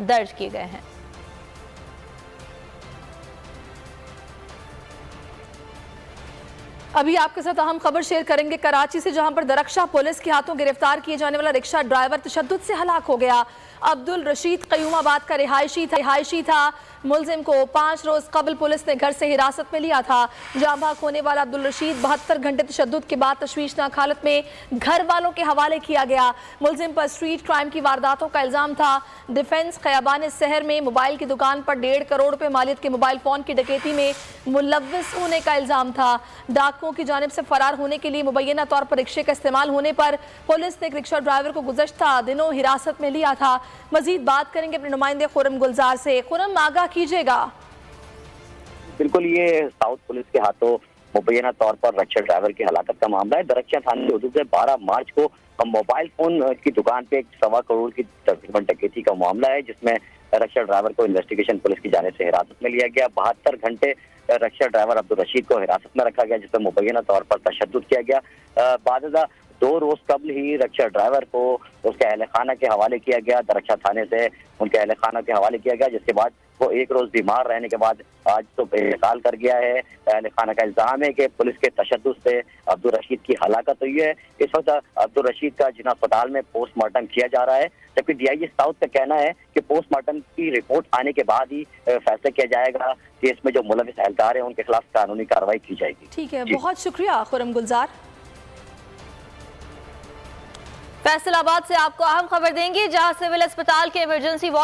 दर्ज किए गए हैं। अभी आपके साथ अहम खबर शेयर करेंगे कराची से, जहां पर दरक्षा पुलिस के हाथों गिरफ्तार किए जाने वाला रिक्शा ड्राइवर तशद्दुद से हलाक हो गया। अब्दुल रशीद कयूमाबाद का रिहायशी था। मुलजिम को 5 रोज कबल पुलिस ने घर से हिरासत में लिया था। जाँ भाग होने वाला अब्दुल रशीद 72 घंटे तशद्दुद के बाद तशवीशनाक हालत में घर वालों के हवाले किया गया। मुलजिम पर स्ट्रीट क्राइम की वारदातों का इल्जाम था। डिफेंस खयाबान शहर में मोबाइल की दुकान पर 1.5 करोड़ रुपए मालियत के मोबाइल फोन की डकैती में मुलव्विस होने का इल्जाम था। डाकुओं की जानिब से फरार होने के लिए मुबैना तौर पर रिक्शे का इस्तेमाल होने पर पुलिस ने एक रिक्शा ड्राइवर को गुज़श्ता दिनों हिरासत में लिया था। मजीद बात करेंगे अपने नुमाइंदे खुरम गुलजार से। खुरम, आगाह कीजिएगा। बिल्कुल, ये साउथ पुलिस के हाथों मुबैना तौर पर रिक्शा ड्राइवर की हलाकत का मामला है। दरक्षा थाने की हदूद से 12 मार्च को मोबाइल फोन की दुकान पे 1.25 करोड़ की तकरीबन डकैती का मामला है, जिसमें रिक्शा ड्राइवर को इन्वेस्टिगेशन पुलिस की जानिब से हिरासत में लिया गया। 72 घंटे रिक्शा ड्राइवर अब्दुल रशीद को हिरासत में रखा गया, जिसमें मुबैना तौर पर तशद्दुद किया गया। बाद 2 रोज कबल ही रिक्शा ड्राइवर को उसके अहल खाना के हवाले किया गया। दरक्षा थाने से उनके अहल खाना के हवाले किया गया, जिसके बाद वो 1 रोज बीमार रहने के बाद आज तो इंतकाल कर गया है। अहल खाना का इल्जाम है कि पुलिस के तशद्दुद से अब्दुल रशीद की हलाकत हुई है। इस वक्त अब्दुल रशीद का जिला अस्पताल में पोस्टमार्टम किया जा रहा है, जबकि DIG साउथ का कहना है कि पोस्टमार्टम की रिपोर्ट आने के बाद ही फैसला किया जाएगा कि इसमें जो मुलविस एहलकार है उनके खिलाफ कानूनी कार्रवाई की जाएगी। ठीक है, बहुत शुक्रिया खुरम गुलजार। फैसलाबाद से आपको अहम खबर देंगे, जहां सिविल अस्पताल के इमरजेंसी वार्ड